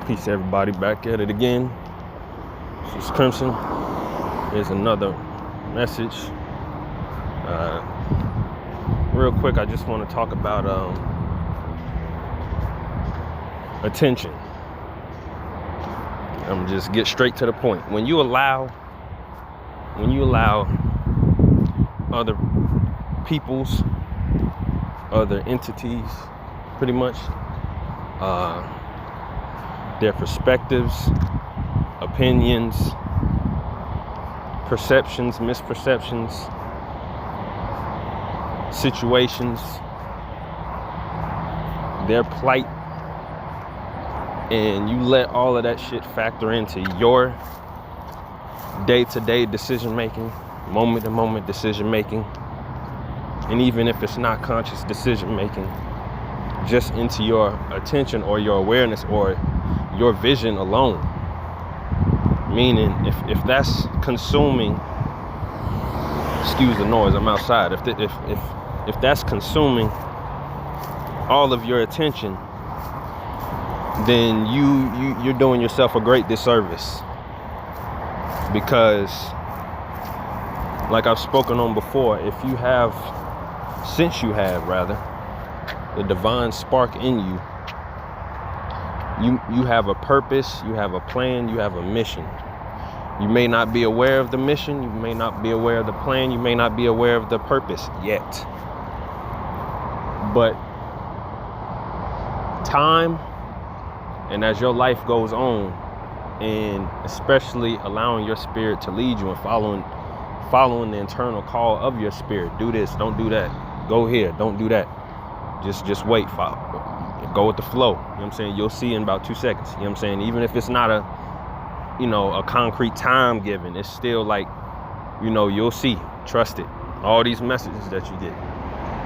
Peace, everybody. Back at it again. This is Crimson. Here's another message. Real quick, I just want to talk about attention. I'm just get straight to the point. When you allow other peoples, other entities, pretty much, their perspectives, opinions, perceptions, misperceptions, situations, their plight, and you let all of that shit factor into your day-to-day decision making, moment-to-moment decision making, and even if it's not conscious decision making, just into your attention or your awareness or your vision alone. Meaning, if that's consuming, excuse the noise, I'm outside. If that's consuming all of your attention, then you're doing yourself a great disservice. Because, like I've spoken on before, since you have the divine spark in you, you have a purpose, you have a plan, you have a mission. You may not be aware of the mission, you may not be aware of the plan, you may not be aware of the purpose yet. But time, and as your life goes on, and especially allowing your spirit to lead you and following the internal call of your spirit. Do this, don't do that. Go here, don't do that. Just wait, go with the flow. You know what I'm saying? You'll see in about 2 seconds. You know what I'm saying? Even if it's not a concrete time given, it's still like, you'll see. Trust it. All these messages that you get.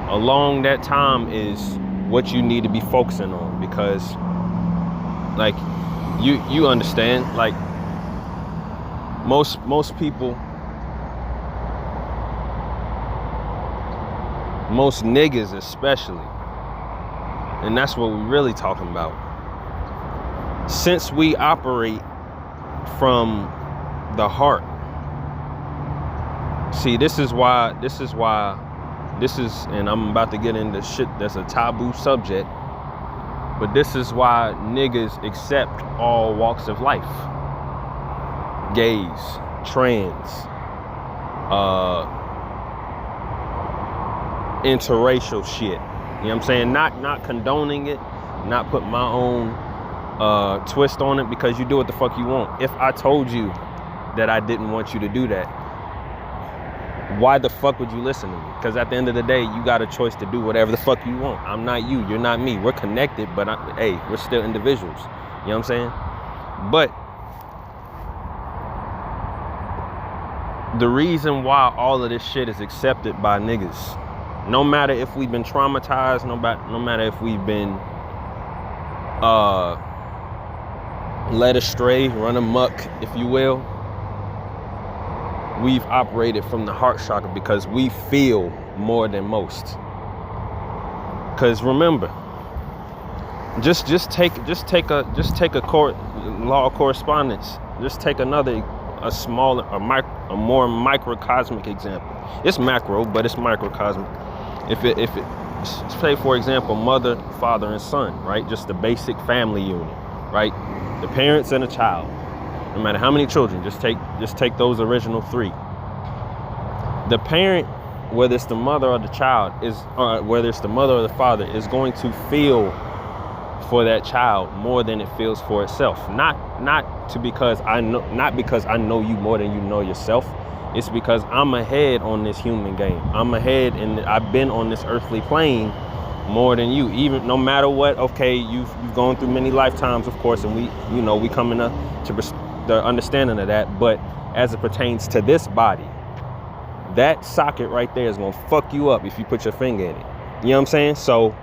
Along that time is what you need to be focusing on, because like you understand, like most people, most niggas especially, and that's what we're really talking about. Since we operate from the heart, see, this is, and I'm about to get into shit that's a taboo subject, but this is why niggas accept all walks of life. Gays, trans, interracial shit. You know what I'm saying? Not condoning it, not putting my own twist on it, because you do what the fuck you want. If I told you that I didn't want you to do that, why the fuck would you listen to me? Because at the end of the day, you got a choice to do whatever the fuck you want. I'm not you, you're not me. We're connected, but we're still individuals. You know what I'm saying? But the reason why all of this shit is accepted by niggas, no matter if we've been traumatized, no matter if we've been led astray, run amok, if you will, we've operated from the heart chakra because we feel more than most. Because remember, just take a law of correspondence. Just take a more microcosmic example. It's macro, but it's microcosmic. If it say, for example, mother, father, and son, right? Just the basic family unit, right? The parents and a child. No matter how many children, just take those original three. The parent, whether it's the mother or the child, whether it's the mother or the father, is going to feel for that child more than it feels for itself. Not because I know you more than you know yourself. It's because I'm ahead on this human game. I'm ahead, and I've been on this earthly plane more than you. Even no matter what, okay, you've gone through many lifetimes, of course, and we coming to the understanding of that. But as it pertains to this body, that socket right there is gonna fuck you up if you put your finger in it. You know what I'm saying? So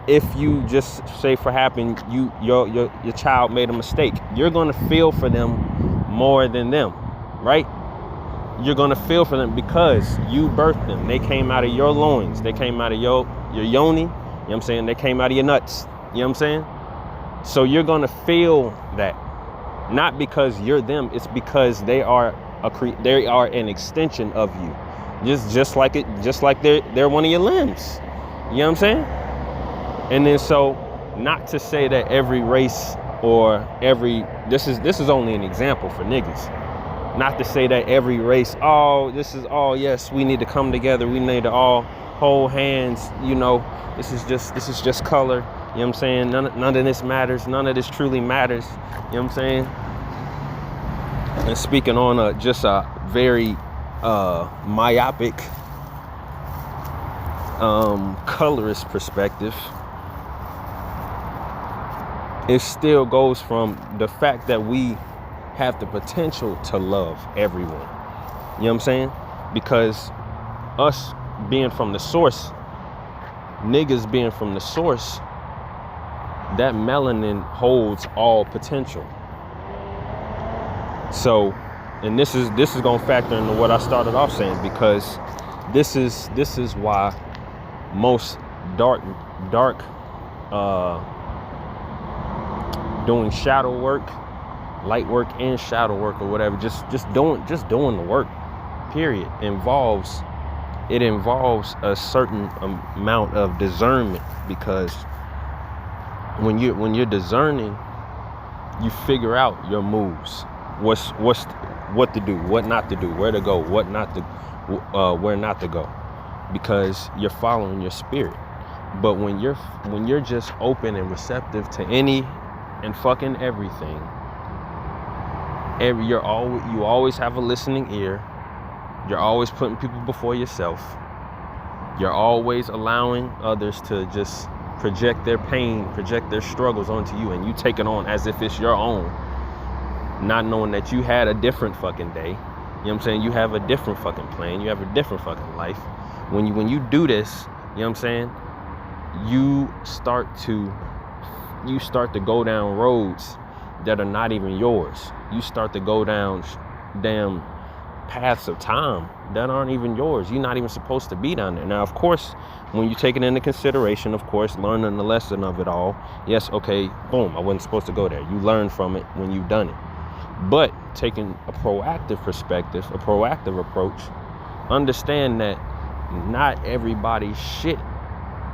if you just say for happen your child made a mistake, you're gonna feel for them more than them, right? You're gonna feel for them because you birthed them. They came out of your loins. They came out of your yoni. You know what I'm saying? They came out of your nuts. You know what I'm saying? So you're gonna feel that, not because you're them, it's because they are an extension of you. Just like they're one of your limbs. You know what I'm saying? And then so, not to say that every race or this is only an example for niggas. Not to say that every race, yes, we need to come together, we need to all hold hands, this is just color, you know what I'm saying? None of this matters, none of this truly matters, you know what I'm saying? And speaking on a very myopic, colorist perspective, it still goes from the fact that we have the potential to love everyone. You know what I'm saying? Because us being from the source, niggas being from the source, that melanin holds all potential. So, and this is gonna factor into what I started off saying, because this is why most dark doing shadow work, light work and shadow work or whatever, just doing the work, period, involves a certain amount of discernment, because when you're discerning, you figure out your moves, what to do, what not to do, where to go, where not to go, because you're following your spirit. But when you're just open and receptive to any and fucking everything, you always have a listening ear. You're always putting people before yourself. You're always allowing others to just project their pain, project their struggles onto you, and you take it on as if it's your own, not knowing that you had a different fucking day. You know what I'm saying? You have a different fucking plan. You have a different fucking life. When you do this, you know what I'm saying? You start to go down roads that are not even yours. You start to go down damn paths of time that aren't even yours. You're not even supposed to be down there. Now, of course, when you take it into consideration, of course, learning the lesson of it all, yes, okay, boom, I wasn't supposed to go there. You learn from it when you've done it. But taking a proactive perspective, a proactive approach, understand that not everybody's shit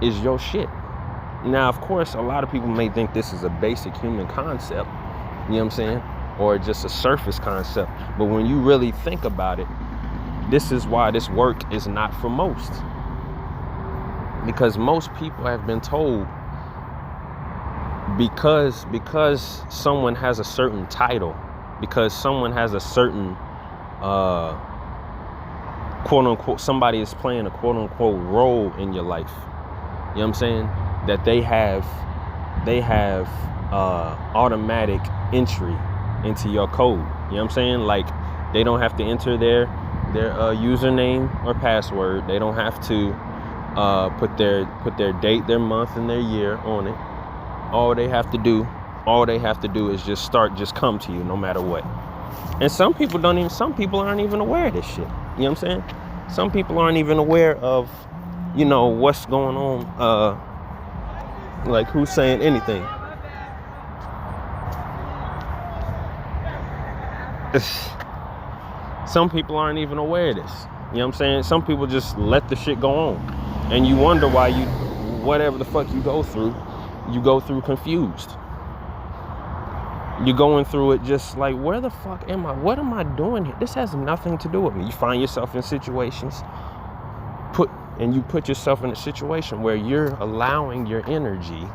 is your shit. Now, of course, a lot of people may think this is a basic human concept, you know what I'm saying? Or just a surface concept. But when you really think about it, this is why this work is not for most. Because most people have been told, because someone has a certain title, because someone has a certain quote unquote, somebody is playing a quote unquote role in your life, you know what I'm saying, that they have automatic entry into your code. You know what I'm saying? Like, they don't have to enter their username or password. They don't have to put their date, their month, and their year on it. All they have to do is just come to you no matter what. And some people aren't even aware of this shit. You know what I'm saying? Some people aren't even aware of, what's going on, like who's saying anything. Some people aren't even aware of this. You know what I'm saying? Some people just let the shit go on. And you wonder why whatever the fuck you go through confused. You're going through it just like, where the fuck am I? What am I doing here? This has nothing to do with me. You find yourself in situations, you put yourself in a situation where you're allowing your energy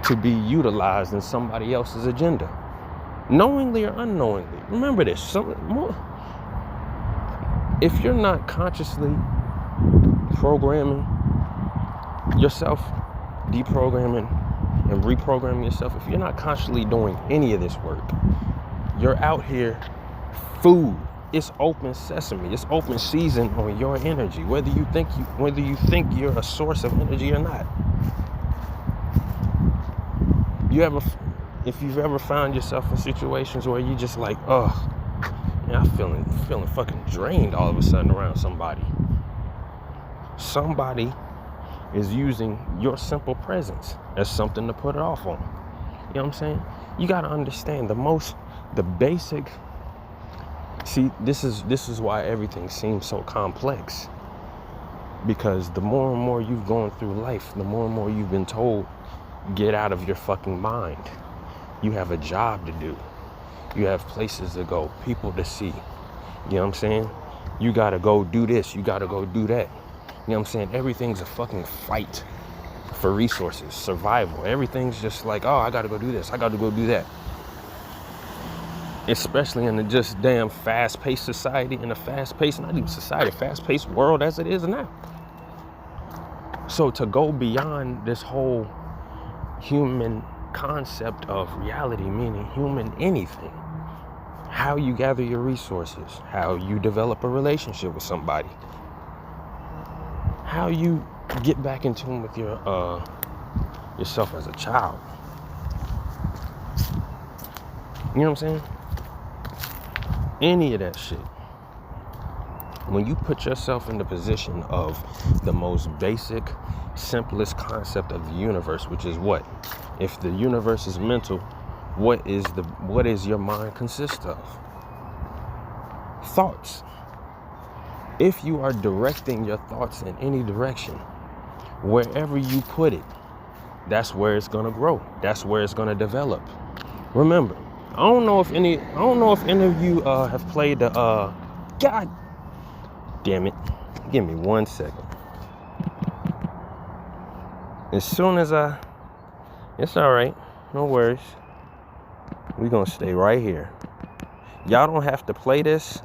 to be utilized in somebody else's agenda. Knowingly or unknowingly. Remember this. If you're not consciously programming yourself, deprogramming and reprogramming yourself, if you're not consciously doing any of this work, you're out here food. It's open sesame. It's open season on your energy, whether you think you're a source of energy or not. If you've ever found yourself in situations where you just like, I'm feeling fucking drained all of a sudden around somebody is using your simple presence as something to put it off on. You know what I'm saying? You got to understand the basic. See, this is why everything seems so complex. Because the more and more you've gone through life, the more and more you've been told, get out of your fucking mind. You have a job to do. You have places to go, people to see. You know what I'm saying? You got to go do this. You got to go do that. You know what I'm saying? Everything's a fucking fight for resources, survival. Everything's just like, oh, I got to go do this. I got to go do that. Especially in the just damn fast-paced society, in a fast-paced, not even society, fast-paced world as it is now. So to go beyond this whole human concept of reality, meaning human anything, how you gather your resources, how you develop a relationship with somebody, how you get back in tune with yourself as a child. You know what I'm saying? Any of that shit. When you put yourself in the position of the most basic, simplest concept of the universe, which is what? If the universe is mental, what is your mind consist of? Thoughts. If you are directing your thoughts in any direction, wherever you put it, that's where it's gonna grow. That's where it's gonna develop. Remember, I don't know if any of you have played the God damn it. Give me 1 second. As soon as it's all right, no worries. We're gonna stay right here. Y'all don't have to play this,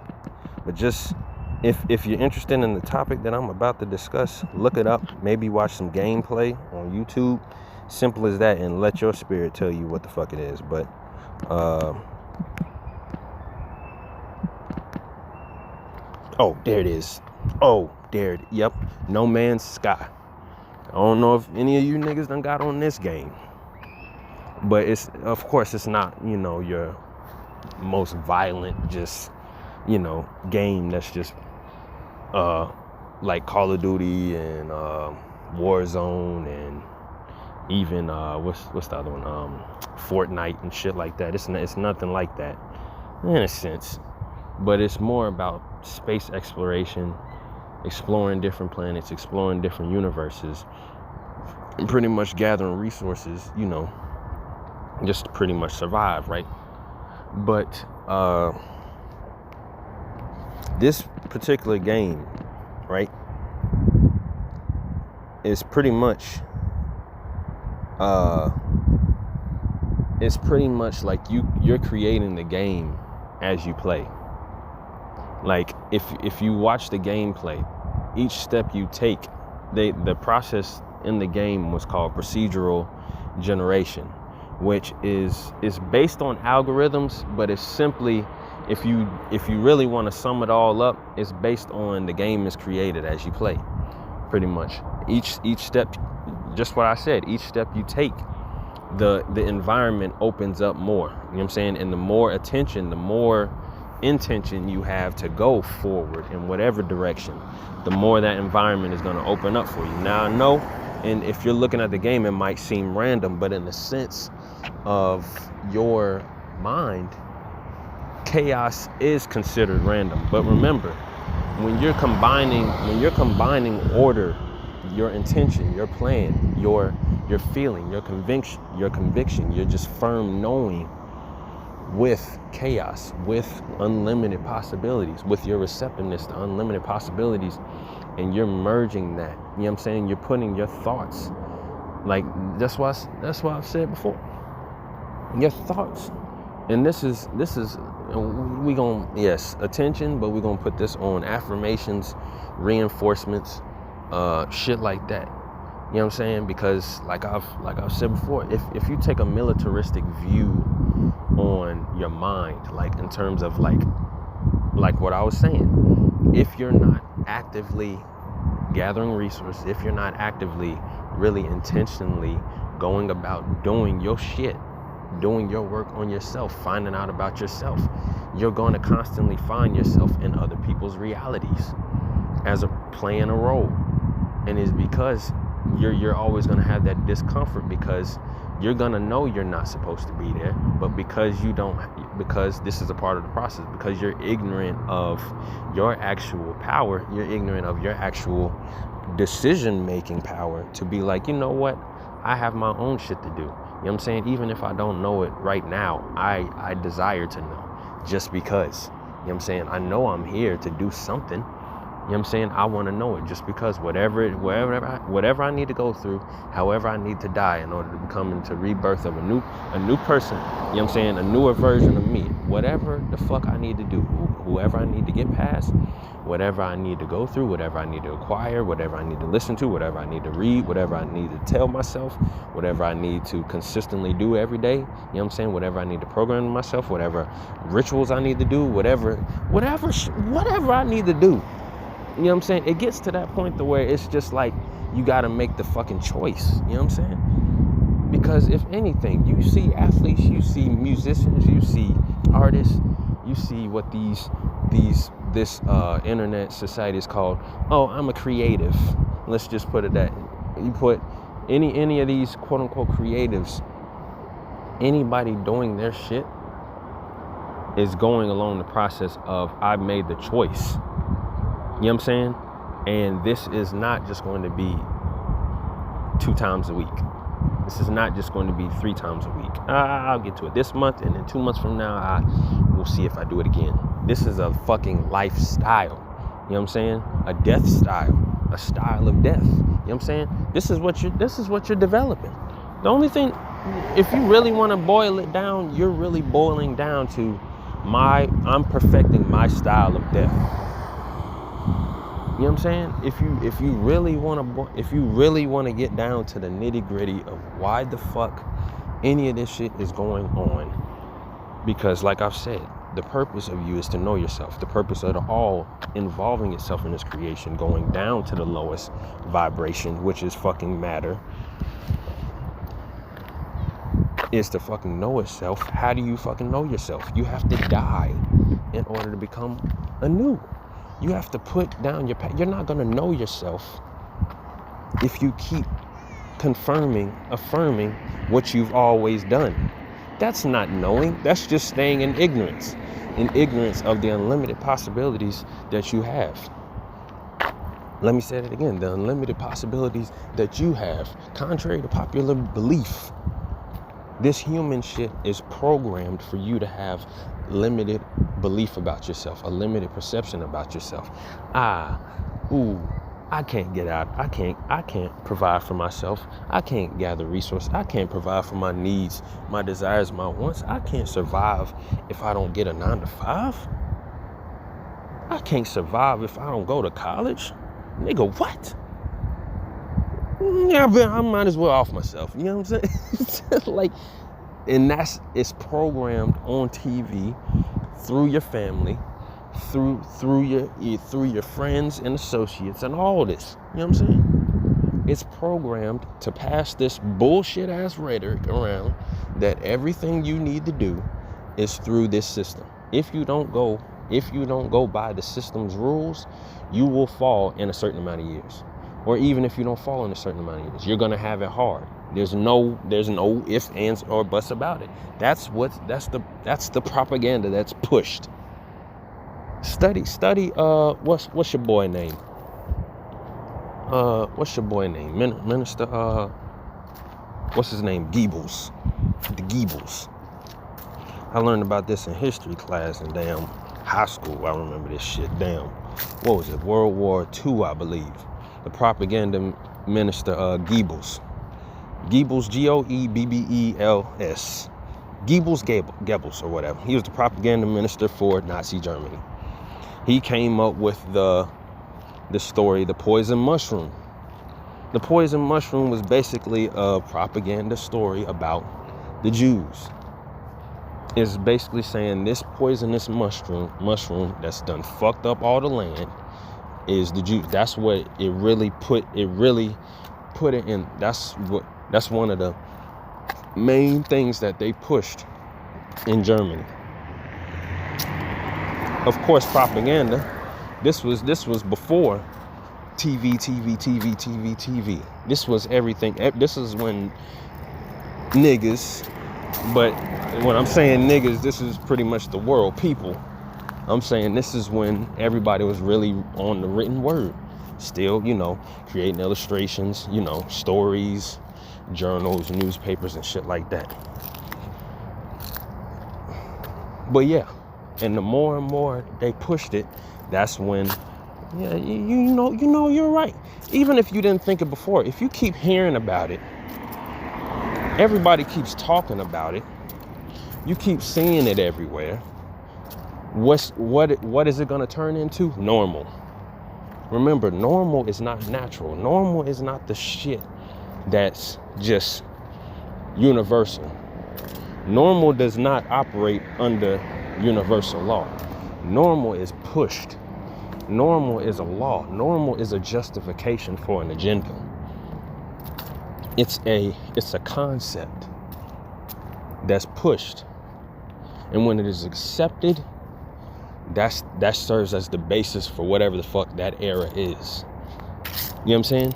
but just if you're interested in the topic that I'm about to discuss, look it up. Maybe watch some gameplay on YouTube. Simple as that, and let your spirit tell you what the fuck it is. But oh, there it is. Oh, there it. Yep. No Man's Sky. I don't know if any of you niggas done got on this game, but of course it's not, your most violent, just, game that's just like Call of Duty and Warzone and even what's the other one? Fortnite and shit like that. It's nothing like that in a sense, but it's more about space exploration, exploring different planets, exploring different universes, and pretty much gathering resources, just to pretty much survive, right? But this particular game, right, is pretty much like you're creating the game as you play. Like if you watch the gameplay, each step you take, the process in the game was called procedural generation, which is based on algorithms, but it's simply, if you really want to sum it all up, it's based on the game is created as you play, pretty much. Each step, just what I said, each step you take, the environment opens up more. You know what I'm saying? And the more attention, the more intention you have to go forward in whatever direction, the more that environment is going to open up for you. Now I know, and if you're looking at the game, it might seem random, but in the sense of your mind, chaos is considered random. But remember, when you're combining order, your intention, your plan, your feeling, your conviction, your just firm knowing, with chaos, with unlimited possibilities, with your receptiveness to unlimited possibilities, and you're merging that. You know what I'm saying? You're putting your thoughts, like that's why I've said before, your thoughts. And this is we gonna, yes, attention, but we're gonna put this on affirmations, reinforcements, shit like that. You know what I'm saying? Because like I've said before, if you take a militaristic view on your mind, like in terms of like what I was saying, if you're not actively gathering resources, if you're not actively really intentionally going about doing your shit, doing your work on yourself, finding out about yourself, you're going to constantly find yourself in other people's realities as playing a role. And it's because you're always going to have that discomfort, because you're going to know you're not supposed to be there, but because this is a part of the process, because you're ignorant of your actual power, you're ignorant of your actual decision-making power to be like, you know what, I have my own shit to do. You know what I'm saying? Even if I don't know it right now, I desire to know, just because, you know what I'm saying, I know I'm here to do something. You know what I'm saying? I want to know it, just because whatever I need to go through, however I need to die in order to become into rebirth of a new person, you know what I'm saying? A newer version of me, whatever the fuck I need to do, whoever I need to get past, whatever I need to go through, whatever I need to acquire, whatever I need to listen to, whatever I need to read, whatever I need to tell myself, whatever I need to consistently do every day, you know what I'm saying? Whatever I need to program myself, whatever rituals I need to do, whatever I need to do. You know what I'm saying? It gets to that point to where it's just like, you got to make the fucking choice. You know what I'm saying? Because if anything, you see athletes, you see musicians, you see artists, you see what this internet society is called. Oh, I'm a creative. Let's just put it that. You put any of these quote unquote creatives, anybody doing their shit is going along the process of, I made the choice. You know what I'm saying? And this is not just going to be 2 times a week. This is not just going to be 3 times a week. I'll get to it this month, and then 2 months from now, we'll see if I do it again. This is a fucking lifestyle. You know what I'm saying? A death style. A style of death. You know what I'm saying? This is what you're developing. The only thing, if you really want to boil it down, you're really boiling down to I'm perfecting my style of death. You know what I'm saying? If you really want to get down to the nitty-gritty of why the fuck any of this shit is going on, because like I've said, the purpose of you is to know yourself. The purpose of it all involving itself in this creation, going down to the lowest vibration, which is fucking matter, is to fucking know itself. How do you fucking know yourself? You have to die in order to become anew. You have to put down your past. You're not going to know yourself if you keep affirming what you've always done. That's not knowing. That's just staying in ignorance of the unlimited possibilities that you have. Let me say that again. The unlimited possibilities that you have. Contrary to popular belief, this human shit is programmed for you to have limited belief about yourself, a limited perception about yourself. I can't get out. I can't provide for myself. I can't gather resources. I can't provide for my needs, my desires, my wants. I can't survive if I don't get a 9 to 5. I can't survive if I don't go to college. Nigga, what? Yeah, but I might as well off myself. You know what I'm saying? Like, and it's programmed on TV, through your family, through your friends and associates and all this. You know what I'm saying? It's programmed to pass this bullshit ass rhetoric around that everything you need to do is through this system. If you don't go by the system's rules, you will fall in a certain amount of years. Or even if you don't fall in a certain amount of years, you're gonna have it hard. There's no ifs, ands, or buts about it. That's the propaganda that's pushed. Study. What's your boy name? Minister. What's his name? Goebbels. The Goebbels. I learned about this in history class in damn high school. I remember this shit. Damn. What was it? World War II, I believe. The propaganda minister, Goebbels. Goebbels, Goebbels. Goebbels or whatever. He was the propaganda minister for Nazi Germany. He came up with the story, the poison mushroom. The poison mushroom was basically a propaganda story about the Jews. It's basically saying this poisonous mushroom that's done fucked up all the land is the Jews. That's what it really put it in. That's one of the main things that they pushed in Germany. Of course, propaganda. This was before TV. This was everything. This is when niggas, but when I'm saying niggas, this is pretty much the world, people. I'm saying this is when everybody was really on the written word. Still, creating illustrations, stories, journals, newspapers, and shit like that. But yeah, and the more and more they pushed it, that's when, yeah, you're right. Even if you didn't think it before, if you keep hearing about it, everybody keeps talking about it, you keep seeing it everywhere, what is it going to turn into? Normal. Remember, normal is not natural. Normal is not the shit that's just universal. Normal does not operate under universal law. Normal is pushed. Normal is a law. Normal is a justification for an agenda. It's a concept that's pushed. And when it is accepted, that serves as the basis for whatever the fuck that era is. You know what I'm saying?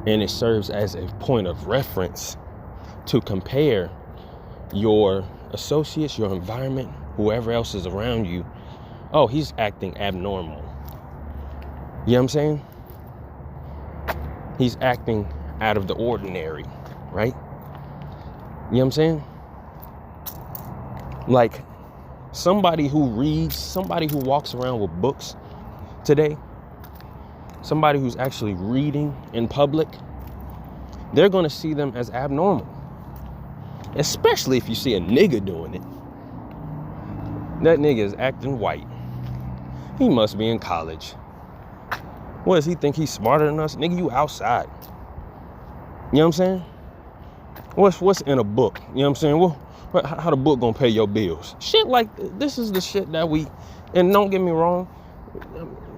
And it serves as a point of reference to compare your associates, your environment, whoever else is around you. Oh, he's acting abnormal. You know what I'm saying? He's acting out of the ordinary, right? You know what I'm saying? Like, somebody who reads, somebody who walks around with books today, somebody who's actually reading in public, they're going to see them as abnormal. Especially if you see a nigga doing it. That nigga is acting white. He must be in college. What does he think he's smarter than us? Nigga, you outside. You know what I'm saying? What's in a book? You know what I'm saying? Well, how the book gonna pay your bills? Shit like this is the shit that we, and don't get me wrong,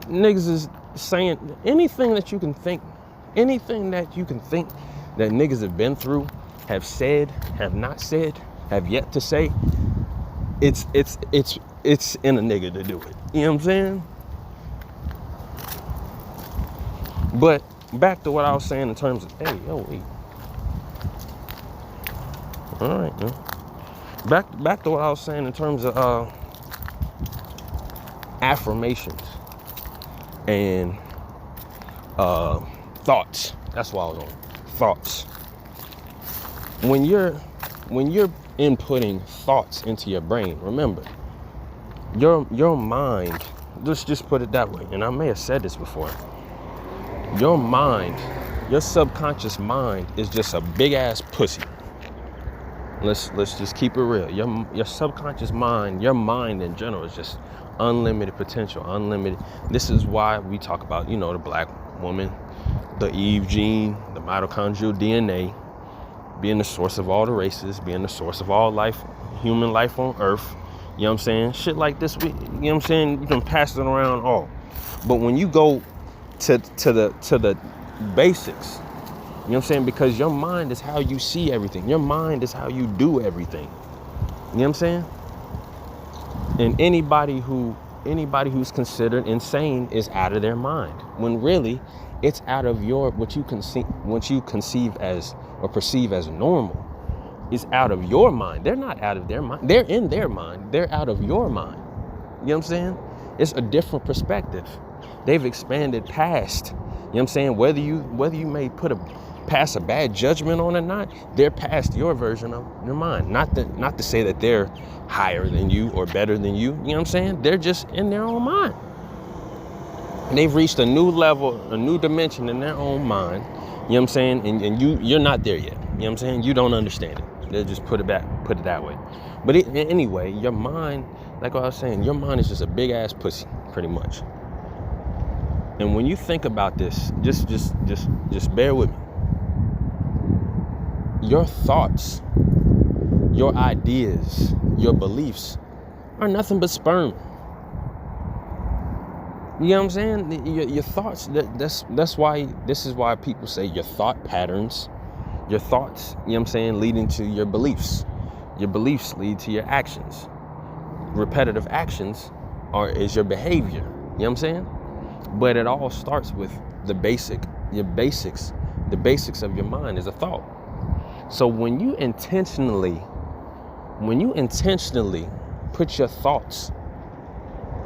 niggas is saying anything that you can think that niggas have been through, have said, have not said, have yet to say. It's in a nigga to do it. You know what I'm saying? But back to what I was saying in terms of, hey, yo, wait. All right, man. Back to what I was saying in terms of affirmations and thoughts. That's what I was on. Thoughts. When you're inputting thoughts into your brain, remember, your mind, let's just put it that way, and I may have said this before. Your mind, your subconscious mind is just a big ass pussy. Let's just keep it real. Your subconscious mind, your mind in general is just unlimited potential, unlimited. This is why we talk about, the black woman, the Eve gene, the mitochondrial DNA, being the source of all the races, being the source of all life, human life on Earth. You know what I'm saying? Shit like this, you know what I'm saying? You can pass it around all. But when you go to the basics, you know what I'm saying? Because your mind is how you see everything. Your mind is how you do everything. You know what I'm saying? And anybody who's considered insane is out of their mind. When really, it's out of what you conceive as or perceive as normal is out of your mind. They're not out of their mind. They're in their mind. They're out of your mind. You know what I'm saying? It's a different perspective. They've expanded past. You know what I'm saying? Whether you may pass a bad judgment on or not, they're past your version of your mind. Not to say that they're higher than you or better than you. You know what I'm saying? They're just in their own mind. And they've reached a new level, a new dimension in their own mind. You know what I'm saying? And you're not there yet. You know what I'm saying? You don't understand it. They'll just put it that way. But anyway, your mind, like what I was saying, your mind is just a big ass pussy, pretty much. And when you think about this, just bear with me. Your thoughts, your ideas, your beliefs are nothing but sperm. You know what I'm saying? Your thoughts, that's why, this is why people say your thought patterns, your thoughts, you know what I'm saying, leading to your beliefs. Your beliefs lead to your actions. Repetitive actions is your behavior. You know what I'm saying? But it all starts with the basics of your mind is a thought. So when you intentionally put your thoughts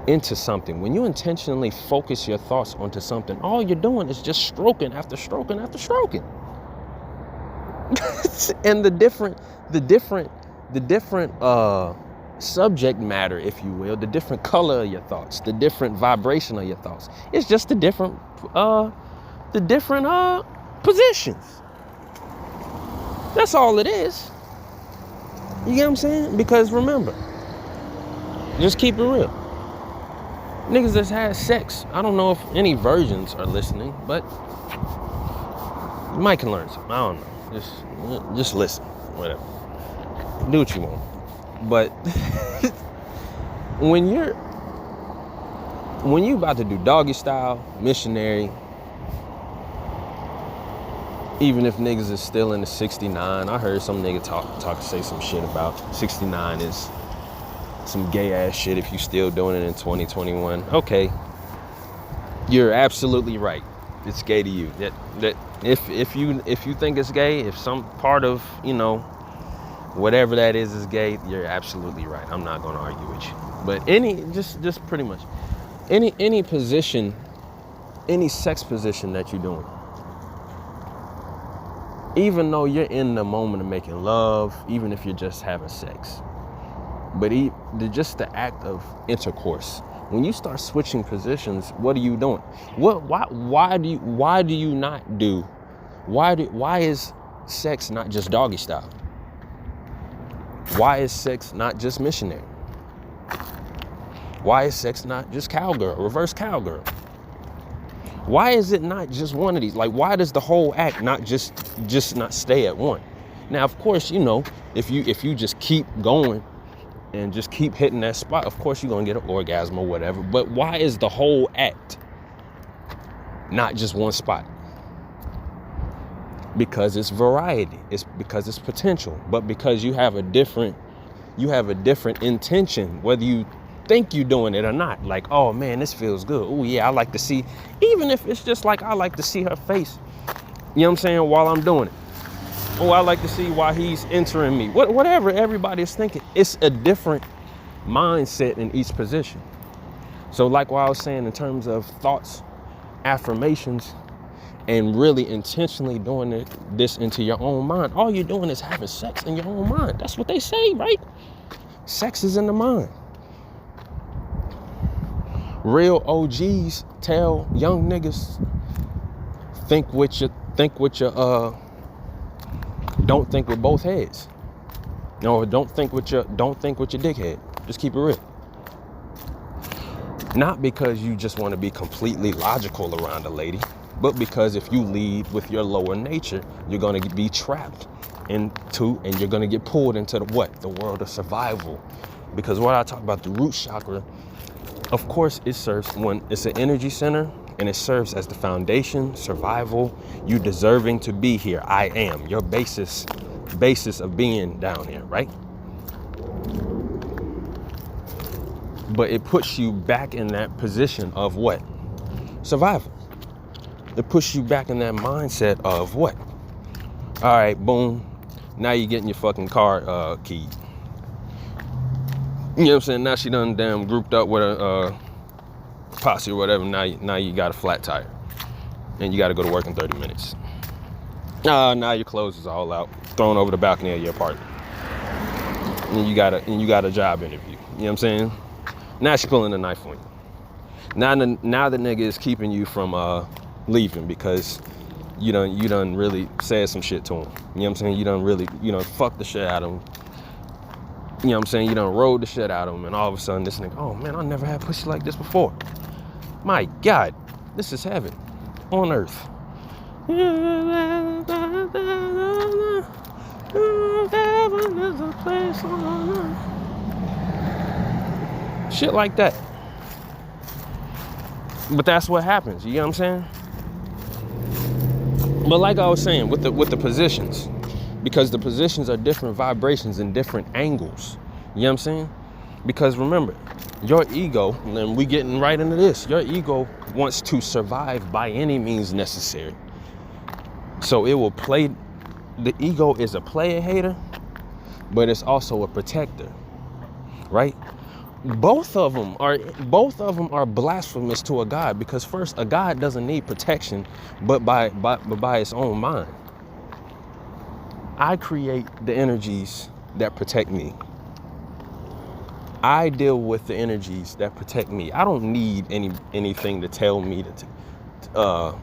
into something, when you intentionally focus your thoughts onto something, all you're doing is just stroking after stroking after stroking. And the different subject matter, if you will, the different color of your thoughts, the different vibration of your thoughts, it's just the different positions. That's all it is. You get what I'm saying? Because remember, just keep it real. Niggas that's had sex, I don't know if any virgins are listening, but you might can learn something. I don't know. Just listen. Whatever. Do what you want. But when you about to do doggy style, missionary, even if niggas is still in the 69, I heard some nigga say some shit about 69 is some gay ass shit if you still doing it in 2021. Okay, you're absolutely right. It's gay to you. That if you think it's gay, if some part of, whatever that is gay, you're absolutely right. I'm not gonna argue with you. But just pretty much any position, any sex position that you're doing, even though you're in the moment of making love, even if you're just having sex, but just the act of intercourse, when you start switching positions, what are you doing? Why is sex not just doggy style? Why is sex not just missionary? Why is sex not just cowgirl, reverse cowgirl? Why is it not just one of these? Like, why does the whole act not just not stay at one? Now, of course, if you just keep going and just keep hitting that spot, of course you're gonna get an orgasm or whatever. But why is the whole act not just one spot? Because it's variety. It's because it's potential. But because you have a different intention, whether you think you're doing it or not. Like, oh man, this feels good. Oh yeah, I like to see, even if it's just like, I like to see her face, you know what I'm saying, while I'm doing it. Oh, I like to see why he's entering me. Whatever everybody is thinking, it's a different mindset in each position. So like what I was saying in terms of thoughts, affirmations, and really intentionally doing this into your own mind, all you're doing is having sex in your own mind. That's what they say, right? Sex is in the mind. Real OGs tell young niggas, don't think with both heads. No, don't think with your dickhead. Just keep it real. Not because you just want to be completely logical around a lady, but because if you lead with your lower nature, you're going to be trapped into, and you're going to get pulled into the world of survival. Because what I talk about, the root chakra, of course, it serves when it's an energy center, and it serves as the foundation, survival, you deserving to be here. I am your basis of being down here, right? But it puts you back in that position of what? Survival. It puts you back in that mindset of what? All right, boom. Now you're getting your fucking car keyed. You know what I'm saying? Now she done damn grouped up with a posse or whatever. Now you got a flat tire, and you got to go to work in 30 minutes. Now your clothes is all out, thrown over the balcony of your apartment, and you got a job interview. You know what I'm saying? Now she pulling a knife on you. Now the nigga is keeping you from leaving because you done really said some shit to him. You know what I'm saying? You done fucked the shit out of him. You know what I'm saying? You done rode the shit out of him, and all of a sudden this nigga, oh man, I never had pussy like this before. My God, this is heaven on earth. Shit like that. But that's what happens, you know what I'm saying? But like I was saying, with the positions, because the positions are different vibrations and different angles. You know what I'm saying? Because remember, your ego, and we getting right into this, your ego wants to survive by any means necessary. So it will play, the ego is a player hater, but it's also a protector, right? Both of them are blasphemous to a God, because first, a God doesn't need protection, but by its own mind. I create the energies that protect me. I deal with the energies that protect me. I don't need anything to tell me to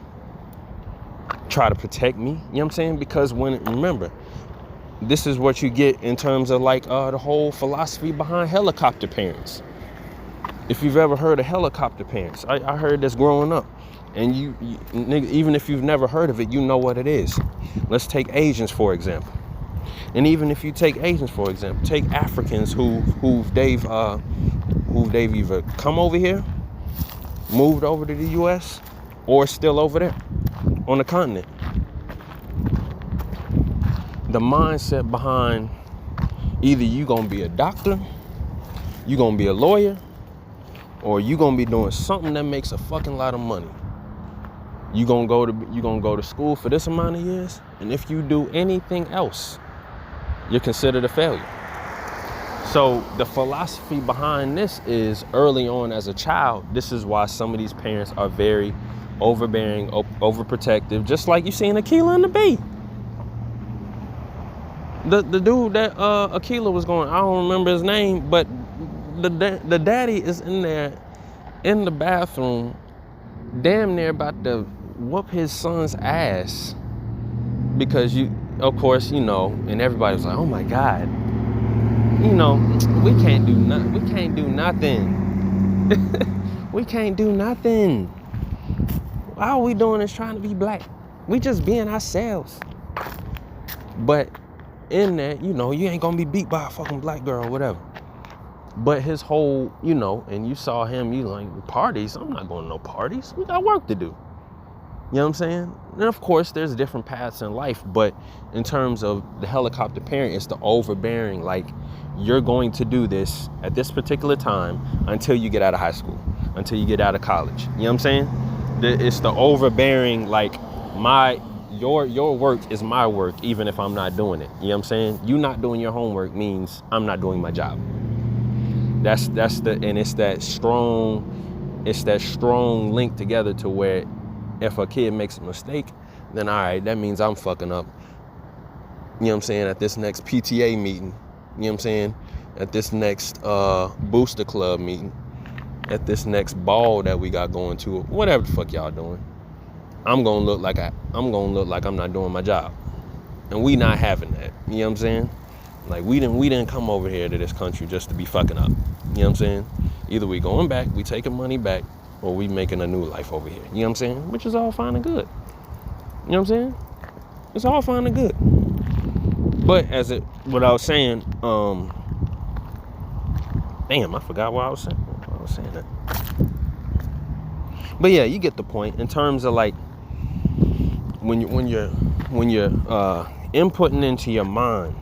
try to protect me. You know what I'm saying? Because remember, this is what you get in terms of like the whole philosophy behind helicopter parents. If you've ever heard of helicopter parents, I heard this growing up. And you even if you've never heard of it, you know what it is. Let's take Asians, for example. And even if you take Asians, for example, take Africans who they've either come over here, moved over to the U.S., or still over there on the continent. The mindset behind either you gonna be a doctor, you gonna be a lawyer, or you gonna be doing something that makes a fucking lot of money. You gonna go to school for this amount of years, and if you do anything else, you're considered a failure. So the philosophy behind this is, early on as a child, this is why some of these parents are very overbearing, overprotective, just like you see in Akilah and the Bee. The dude that Akilah was going, I don't remember his name, but the daddy is in there in the bathroom, damn near about to whoop his son's ass, because of course, and everybody was like, oh my God, we can't do nothing. We can't do nothing. We can't do nothing. All we doing is trying to be black. We just being ourselves. But in that, you ain't gonna be beat by a fucking black girl or whatever. But his whole, and you saw him, you like, parties? I'm not going to no parties. We got work to do. You know what I'm saying? And of course, there's different paths in life, but in terms of the helicopter parent, it's the overbearing, like, you're going to do this at this particular time until you get out of high school, until you get out of college. You know what I'm saying? It's the overbearing, like, your work is my work, even if I'm not doing it. You know what I'm saying? You not doing your homework means I'm not doing my job. It's that strong link together to where if a kid makes a mistake, then all right, that means I'm fucking up. You know what I'm saying? At this next PTA meeting, you know what I'm saying? At this next booster club meeting, at this next ball that we got going to, whatever the fuck y'all doing, I'm gonna look like I'm not doing my job, and we not having that. You know what I'm saying? Like, we didn't come over here to this country just to be fucking up. You know what I'm saying? Either we going back, we taking money back, or we making a new life over here. You know what I'm saying? Which is all fine and good. You know what I'm saying? It's all fine and good. But what I was saying, damn, I forgot what I was saying. Why I was saying that. But yeah, you get the point in terms of like when you're inputting into your mind.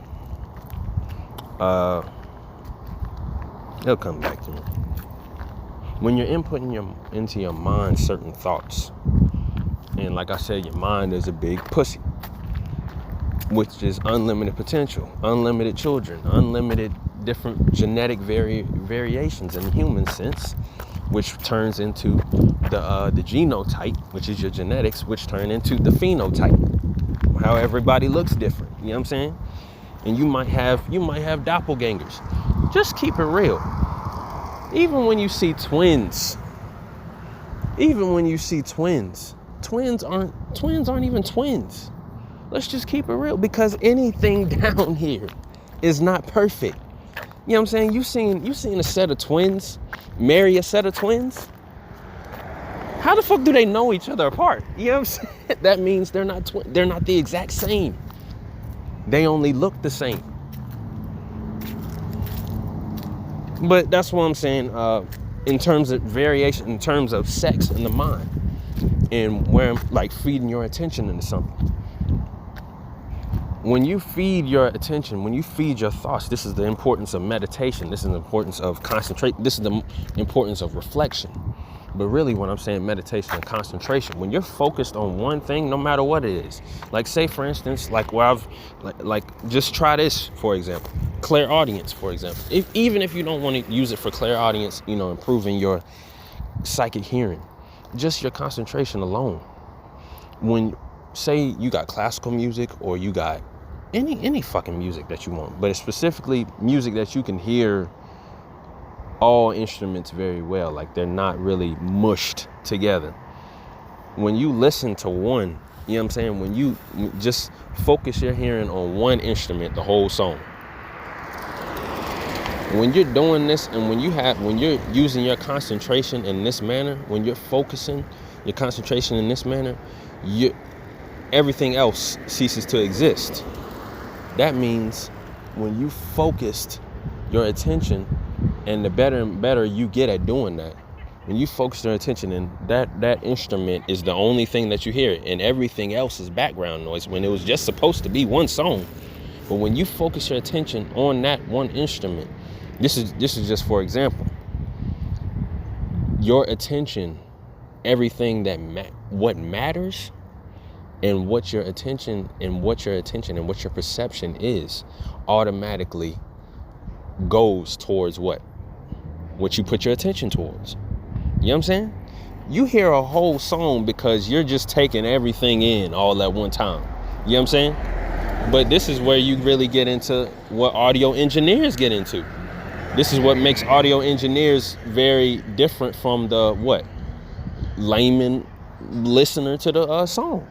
It'll come back to me. When you're inputting into your mind certain thoughts, and like I said, your mind is a big pussy, which is unlimited potential, unlimited children, unlimited different genetic variations in the human sense, which turns into the genotype, which is your genetics, which turn into the phenotype, how everybody looks different. You know what I'm saying? And you might have doppelgangers. Just keep it real. Even when you see twins, twins aren't even twins. Let's just keep it real, because anything down here is not perfect. You know what I'm saying? You seen a set of twins marry a set of twins? How the fuck do they know each other apart? You know what I'm saying? That means they're not they're not the exact same. They only look the same. But that's what I'm saying, in terms of variation, in terms of sex in the mind, and where I'm like feeding your attention into something. when you feed your attention, when you feed your thoughts, this is the importance of meditation. This is the importance of concentrate. This is the importance of reflection. But really, when I'm saying meditation and concentration, when you're focused on one thing, no matter what it is, like say, for instance, like where I've, like just try this, for example, clairaudience, for example. Even if you don't want to use it for clairaudience, you know, improving your psychic hearing, just your concentration alone. When, say, you got classical music or you got any fucking music that you want, but it's specifically music that you can hear all instruments very well, like they're not really mushed together. When you listen to one, you know what I'm saying? When you just focus your hearing on one instrument, the whole song. When you're doing this and when you're using your concentration in this manner, when you're focusing your concentration in this manner, everything else ceases to exist. That means when you focused your attention, and the better and better you get at doing that, when you focus your attention and that instrument is the only thing that you hear and everything else is background noise, when it was just supposed to be one song. But when you focus your attention on that one instrument, this is just for example, your attention, everything what matters, and what your attention and what your perception is, automatically goes towards what you put your attention towards. You know what I'm saying? You hear a whole song because you're just taking everything in all at one time. You know what I'm saying? But this is where you really get into what audio engineers get into. This is what makes audio engineers very different from the layman listener to the song.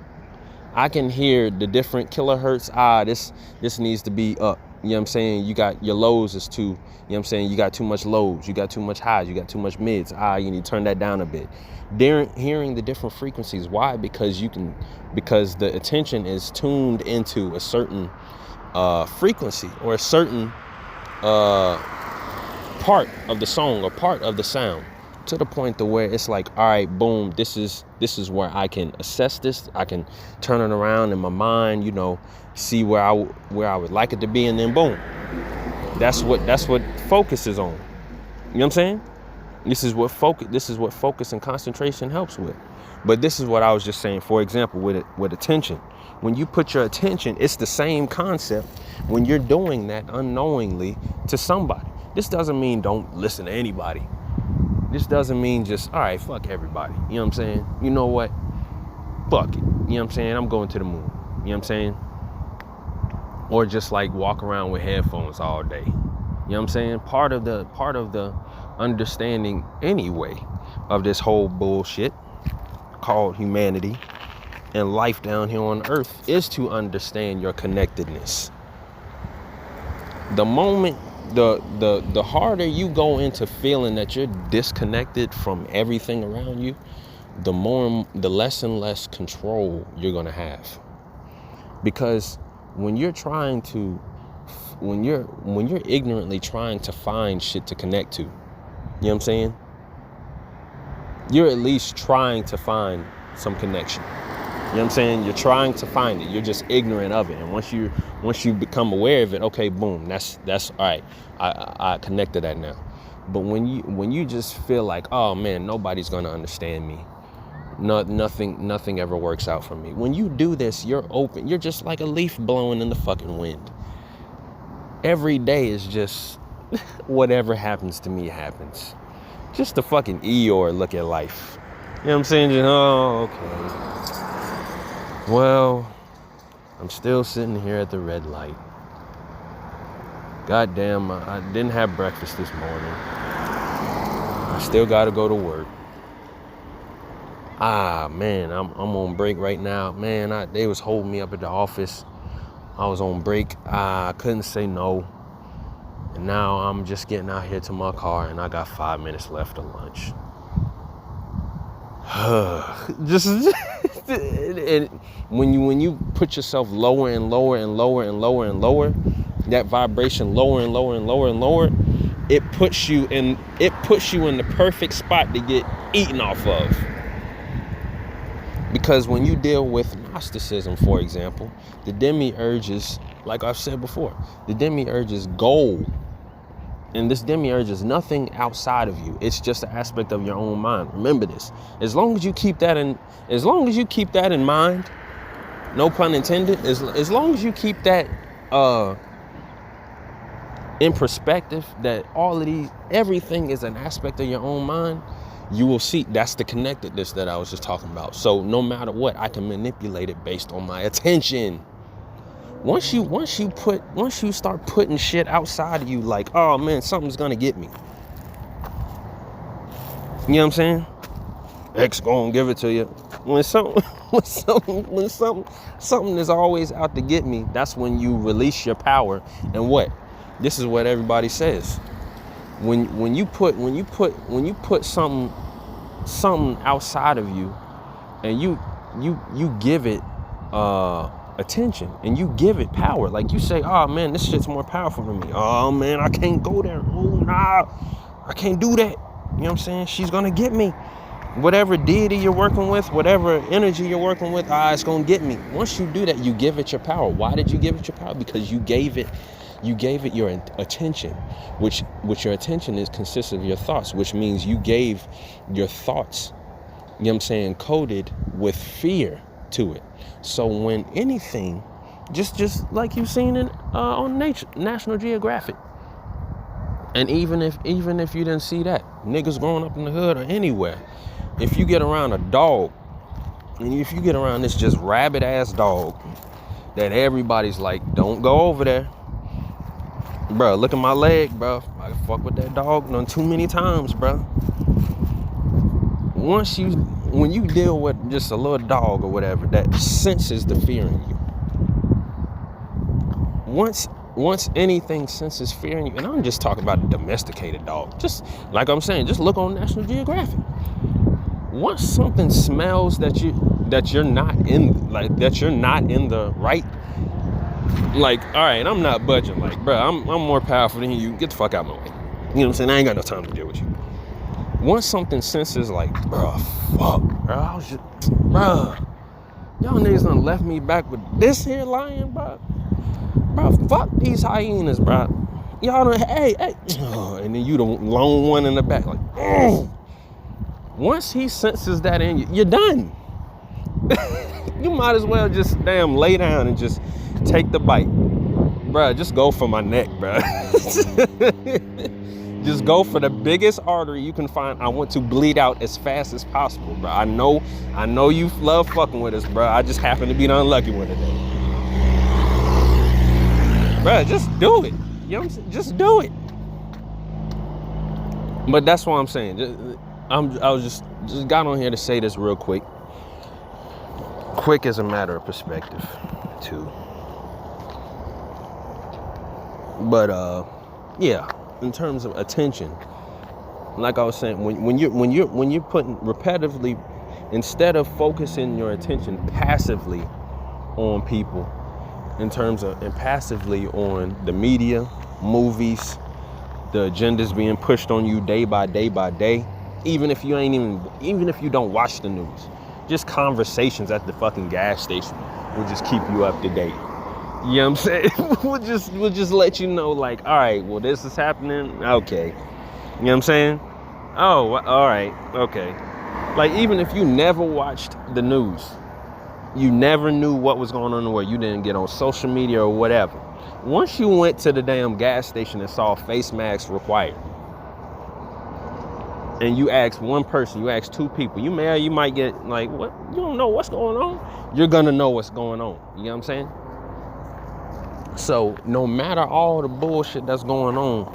I can hear the different kilohertz. This needs to be up. You know what I'm saying? You got your lows is too, you know what I'm saying? You got too much lows, you got too much highs, you got too much mids. You need to turn that down a bit. Hearing the different frequencies. Why? Because the attention is tuned into a certain frequency or a certain part of the song or part of the sound, to the point to where it's like, all right, boom, this is where I can assess this. I can turn it around in my mind, you know, see where I would like it to be, and then boom. That's what focus is on. You know what I'm saying? This is what focus and concentration helps with. But this is what I was just saying, for example, with attention. When you put your attention, it's the same concept when you're doing that unknowingly to somebody. This doesn't mean don't listen to anybody. This doesn't mean just, all right, fuck everybody. You know what I'm saying? You know what? Fuck it. You know what I'm saying? I'm going to the moon. You know what I'm saying? Or just like walk around with headphones all day. You know what I'm saying? Part of the understanding anyway of this whole bullshit called humanity and life down here on earth is to understand your connectedness. The moment the harder you go into feeling that you're disconnected from everything around you, the less and less control you're gonna have. Because when you're ignorantly trying to find shit to connect to, you know what I'm saying? You're at least trying to find some connection. You know what I'm saying? You're trying to find it. You're just ignorant of it. And once you become aware of it, okay, boom, that's all right. I connected that now. But when you just feel like, oh man, nobody's gonna understand me. Nothing ever works out for me. When you do this, you're open. You're just like a leaf blowing in the fucking wind. Every day is just whatever happens to me happens. Just a fucking Eeyore look at life. You know what I'm saying? Just, oh, okay. Well, I'm still sitting here at the red light. Goddamn, I didn't have breakfast this morning. I still gotta go to work. Man, I'm on break right now. Man, they was holding me up at the office. I was on break. I couldn't say no. And now I'm just getting out here to my car and I got 5 minutes left of lunch. And when you put yourself lower and lower and lower and lower and lower, that vibration lower and lower and lower and lower, it puts you in the perfect spot to get eaten off of. Because when you deal with Gnosticism, for example, the demiurge's, like I've said before, the demiurge's goal, and this demiurge is nothing outside of you. It's just an aspect of your own mind. Remember this. As long as you keep that in mind, no pun intended, as long as you keep that in perspective, that all of everything is an aspect of your own mind, you will see that's the connectedness that I was just talking about. So no matter what, I can manipulate it based on my attention. Once you start putting shit outside of you, like, oh man, something's gonna get me. You know what I'm saying? X gonna give it to you. When something is always out to get me, that's when you release your power. And what? This is what everybody says. When you put something outside of you, and you give it attention, and you give it power, like you say, oh man, this shit's more powerful than me. Oh man, I can't go there. Oh nah, I can't do that. You know what I'm saying? She's gonna get me. Whatever deity you're working with, whatever energy you're working with, it's gonna get me. Once you do that, you give it your power. Why did you give it your power? Because you gave it your attention, which your attention consists of your thoughts, which means you gave your thoughts, you know what I'm saying, coded with fear to it. So when anything, just like you've seen on National Geographic, and even if you didn't see that, niggas growing up in the hood or anywhere, if you get around a dog, and if you get around this just rabid ass dog that everybody's like, don't go over there. Bro, look at my leg, bro. I fuck with that dog done too many times, bro. When you deal with just a little dog or whatever that senses the fear in you, once anything senses fear in you, and I'm just talking about a domesticated dog, just like I'm saying, just look on National Geographic. Once something smells that you're not in the right, like, all right, I'm not budging, like, bro, I'm more powerful than you, get the fuck out of my way. You know what I'm saying? I ain't got no time to deal with you. Once something senses like, bro, fuck, bro, bro, y'all niggas done left me back with this here lion, bro. Bro, fuck these hyenas, bro. Y'all done, hey, and then you the lone one in the back, like, once he senses that in you, you're done. You might as well just damn lay down and just take the bite. Bruh, just go for my neck, bruh. Just go for the biggest artery you can find. I want to bleed out as fast as possible, bruh. I know you love fucking with us, bruh. I just happen to be the unlucky one today. Bruh, just do it. You know what I'm saying? Just do it. But that's what I'm saying. I was just got on here to say this real quick. Quick as a matter of perspective, too. But yeah, in terms of attention, like I was saying, when you're putting repetitively, instead of focusing your attention passively on people, and passively on the media, movies, the agendas being pushed on you day by day by day, even if you don't watch the news, just conversations at the fucking gas station will just keep you up to date. You know what I'm saying? we'll just let you know, like, all right, well, this is happening. Okay. You know what I'm saying? Oh, all right. Okay. Like, even if you never watched the news, you never knew what was going on in the world, you didn't get on social media or whatever. Once you went to the damn gas station and saw face masks required, and you ask one person, you ask two people, you might get like, what? You don't know what's going on? You're gonna know what's going on. You know what I'm saying? So no matter all the bullshit that's going on,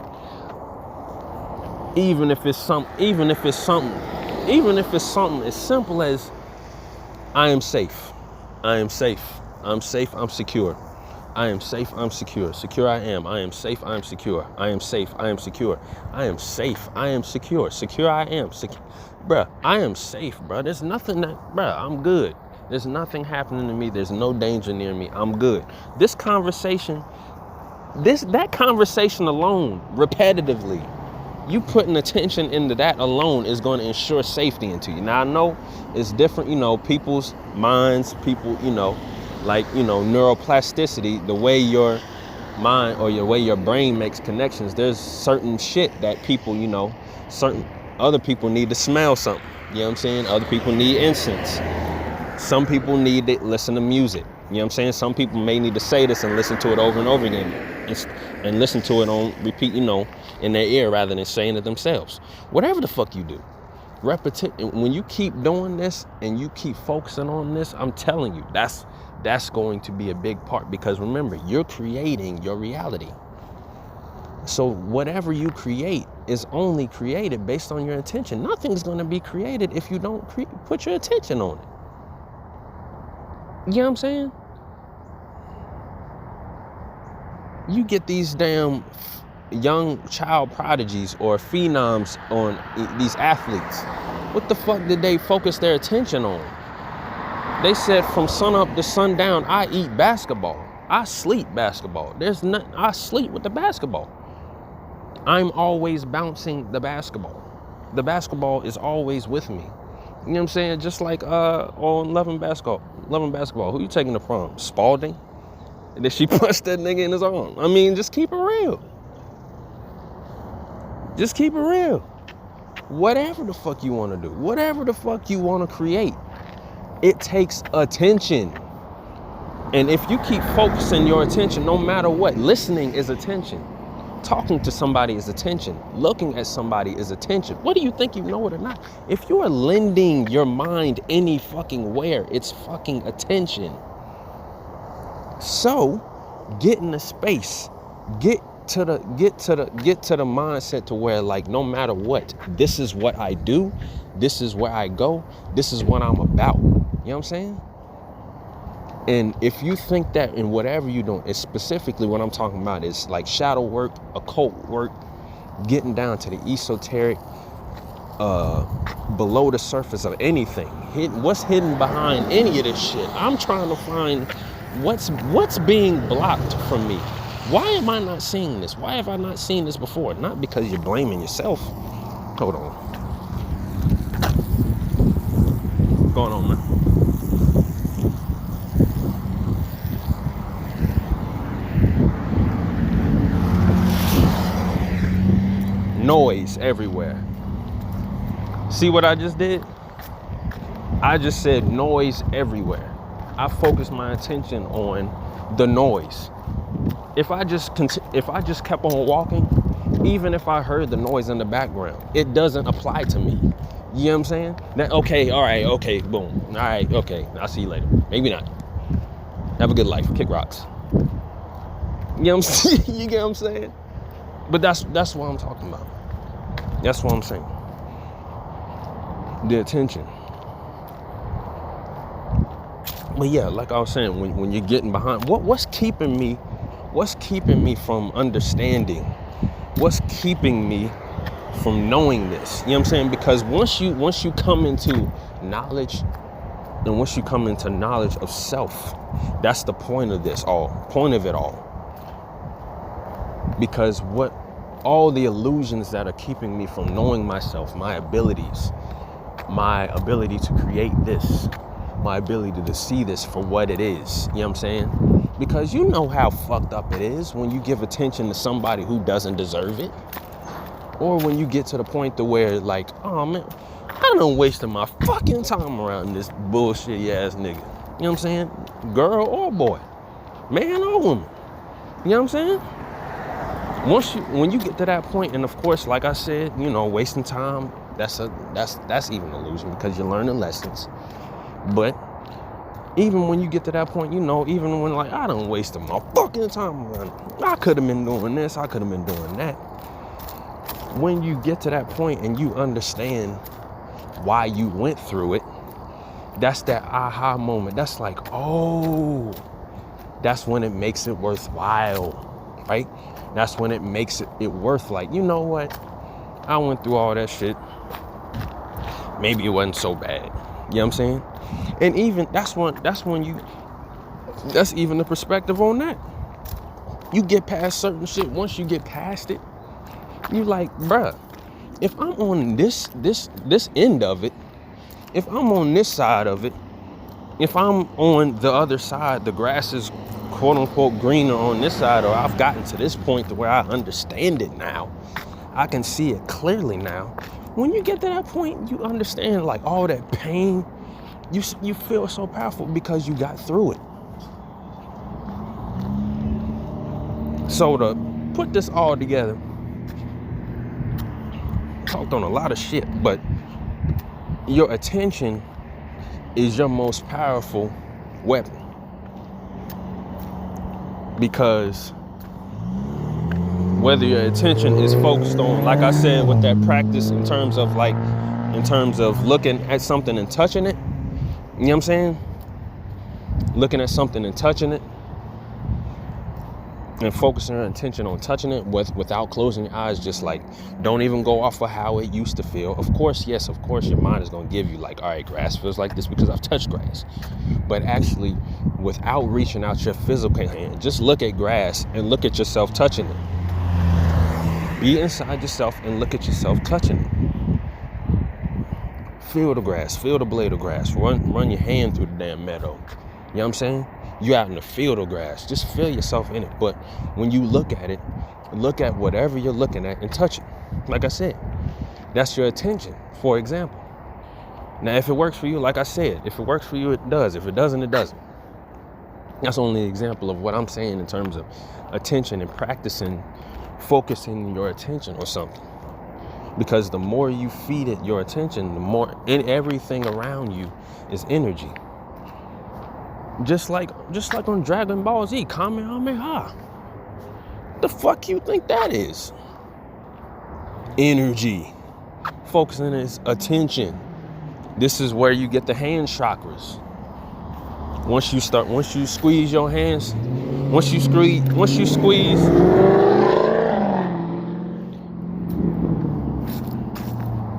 even if it's something as simple as I am safe, I'm secure. I am safe, I'm secure. Secure I am. I am safe, I am secure. I am safe, I am secure. I am safe, I am secure. Secure I am. Bruh, I am safe, bruh. There's nothing I'm good. There's nothing happening to me. There's no danger near me. I'm good. That conversation alone, repetitively, You putting attention into that alone is going to ensure safety into you. Now I know it's different, people's minds, people, like, neuroplasticity, the way your mind or your way your brain makes connections. There's certain shit that people, certain other people need to smell something. You know what I'm saying? Other people need incense. Some people need to listen to music. You know what I'm saying? Some people may need to say this and listen to it over and over again and listen to it on repeat, in their ear rather than saying it themselves. Whatever the fuck you do, when you keep doing this and you keep focusing on this, I'm telling you, that's going to be a big part, because remember, you're creating your reality. So whatever you create is only created based on your intention. Nothing's going to be created if you don't put your attention on it. You know what I'm saying? You get these damn young child prodigies or phenoms on these athletes. What the fuck did they focus their attention on? They said from sun up to sundown, I eat basketball. I sleep basketball. I sleep with the basketball. I'm always bouncing the basketball. The basketball is always with me. You know what I'm saying? Just like on Loving Basketball. Who you taking the prom? Spalding? And then she punched that nigga in his arm. I mean, just keep it real. Just keep it real. Whatever the fuck you want to do, whatever the fuck you want to create, it takes attention. And if you keep focusing your attention, no matter what, listening is attention. Talking to somebody is attention. Looking at somebody is attention. What do you think, you know it or not? If you are lending your mind any fucking where, it's fucking attention. So, get in the space. Get to the mindset to where, like, no matter what, this is what I do, this is where I go, this is what I'm about. You know what I'm saying? And if you think that in whatever you're doing, it's specifically what I'm talking about is like shadow work, occult work, getting down to the esoteric, below the surface of anything. What's hidden behind any of this shit? I'm trying to find what's being blocked from me. Why am I not seeing this? Why have I not seen this before? Not because you're blaming yourself. Hold on. What's going on, man? Noise everywhere. See what I just did? I just said noise everywhere. I focused my attention on the noise. If I just kept on walking, even if I heard the noise in the background, it doesn't apply to me. You know what I'm saying? Okay, all right, okay, boom. All right, okay, I'll see you later. Maybe not. Have a good life. Kick rocks. You know what I'm saying? You get what I'm saying? But that's what I'm talking about. That's what I'm saying. The attention. But yeah, like I was saying, when you're getting behind, what's keeping me from understanding? What's keeping me from knowing this? You know what I'm saying? Because once you come into knowledge, and once you come into knowledge of self, that's the point of it all. Because all the illusions that are keeping me from knowing myself, my abilities, my ability to create this, my ability to see this for what it is. You know what I'm saying? Because you know how fucked up it is when you give attention to somebody who doesn't deserve it. Or when you get to the point to where, like, oh man, I done wasted my fucking time around this bullshit ass nigga. You know what I'm saying? Girl or boy, man or woman. You know what I'm saying? When you get to that point, and of course, like I said, wasting time, that's even an illusion because you're learning lessons. But even when you get to that point, even when, like, I done wasted my fucking time around, I could have been doing this, I could have been doing that. When you get to that point and you understand why you went through it, that's that aha moment. That's like, oh, that's when it makes it worthwhile, right? That's when it makes it worth, like, you know what? I went through all that shit. Maybe it wasn't so bad. You know what I'm saying? And even that's even the perspective on that. You get past certain shit. Once you get past it, you like, bruh, if I'm on this end of it, if I'm on this side of it, if I'm on the other side, the grass is quote unquote greener on this side, or I've gotten to this point to where I understand it now. I can see it clearly now. When you get to that point, you understand like all that pain, you feel so powerful because you got through it. So to put this all together, talked on a lot of shit, but your attention is your most powerful weapon. Because whether your attention is focused on, like I said, with that practice in terms of looking at something and touching it, you know what I'm saying? Looking at something and touching it and focusing your attention on touching it without closing your eyes, just like, don't even go off of how it used to feel. Of course, yes, of course, your mind is going to give you like, all right, grass feels like this because I've touched grass. But actually, without reaching out your physical hand, just look at grass and look at yourself touching it. Be inside yourself and look at yourself touching it. Feel the grass, feel the blade of grass. Run your hand through the damn meadow. You know what I'm saying? You're out in the field of grass. Just feel yourself in it. But when you look at it, look at whatever you're looking at and touch it. Like I said, that's your attention, for example. Now, if it works for you, like I said, if it works for you, it does. If it doesn't, it doesn't. That's only an example of what I'm saying in terms of attention and practicing, focusing your attention on something. Because the more you feed it your attention, the more in everything around you is energy. Just like on Dragon Ball Z, Kamehameha. The fuck you think that is? Energy. Focusing is attention. This is where you get the hand chakras. Once you squeeze your hands, once you squeeze.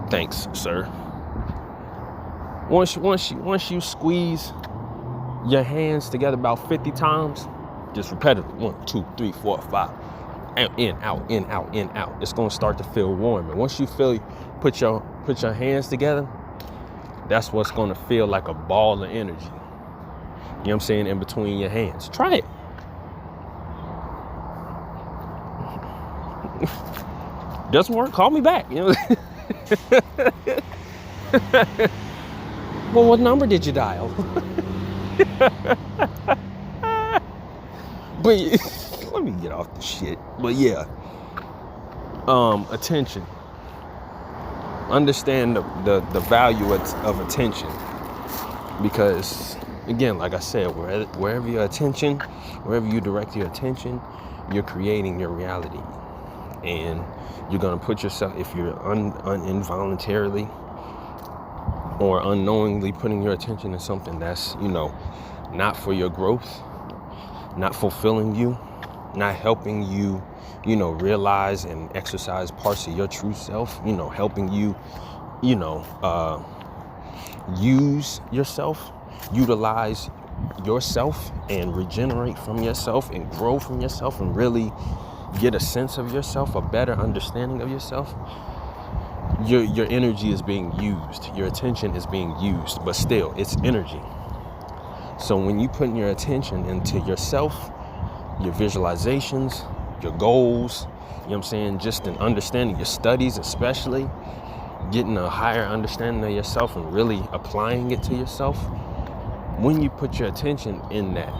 Thanks, sir. Once you squeeze your hands together about 50 times, just repetitively, 1, 2, 3, 4, 5, in, out, in, out, in, out. It's gonna start to feel warm. And once you put your hands together, that's what's gonna feel like a ball of energy. You know what I'm saying? In between your hands. Try it. Doesn't work? Call me back. You know. Well, what number did you dial? But let me get off the shit. But yeah, attention. Understand the value of attention, because again, like I said, wherever your attention, wherever you direct your attention, you're creating your reality, and you're gonna put yourself, if you're involuntarily or unknowingly putting your attention in something that's, not for your growth, not fulfilling you, not helping you, realize and exercise parts of your true self, helping you, use yourself, utilize yourself and regenerate from yourself and grow from yourself and really get a sense of yourself, a better understanding of yourself. Your energy is being used, your attention is being used, but still, it's energy. So when you put your attention into yourself, your visualizations, your goals, you know what I'm saying, just in understanding your studies, especially, getting a higher understanding of yourself and really applying it to yourself, when you put your attention in that,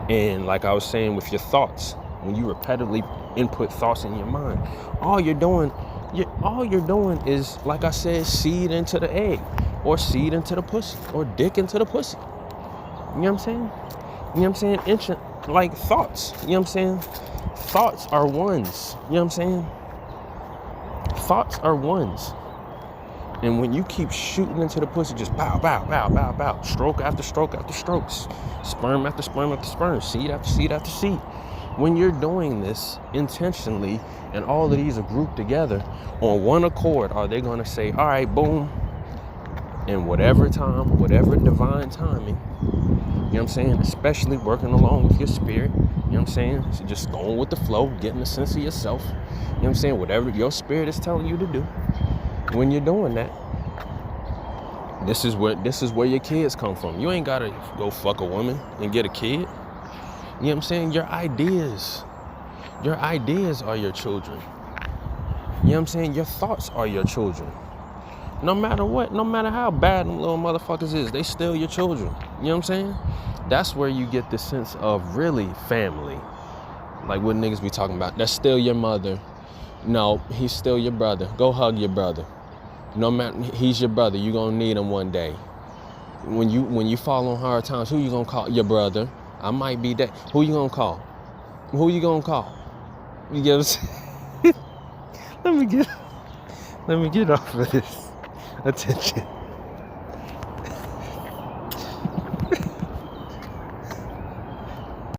and like I was saying with your thoughts, when you repetitively input thoughts in your mind, all you're doing is, like I said, seed into the egg, or seed into the pussy, or dick into the pussy. You know what I'm saying? You know what I'm saying? Like thoughts. You know what I'm saying? Thoughts are ones. You know what I'm saying? Thoughts are ones. And when you keep shooting into the pussy, just bow, bow, bow, bow, bow, stroke after stroke after strokes, sperm after sperm after sperm, seed after seed after seed. When you're doing this intentionally, and all of these are grouped together on one accord, are they going to say, all right, boom, in whatever time, whatever divine timing, You know what I'm saying? Especially working along with your spirit. You know what I'm saying? So just going with the flow, getting a sense of yourself. You know what I'm saying? Whatever your spirit is telling you to do. When you're doing that, this is where your kids come from. You ain't gotta go fuck a woman and get a kid. You know what I'm saying? Your ideas are your children. You know what I'm saying? Your thoughts are your children. No matter what, no matter how bad them little motherfuckers is, they still your children. You know what I'm saying? That's where you get the sense of really family. Like what niggas be talking about. That's still your mother. No, he's still your brother. Go hug your brother. No matter, he's your brother. You gonna need him one day. When you fall on hard times, who you gonna call? Your brother. I might be that. Who you gonna call? Who you gonna call? You get what I'm saying? Let me get off of this. Attention.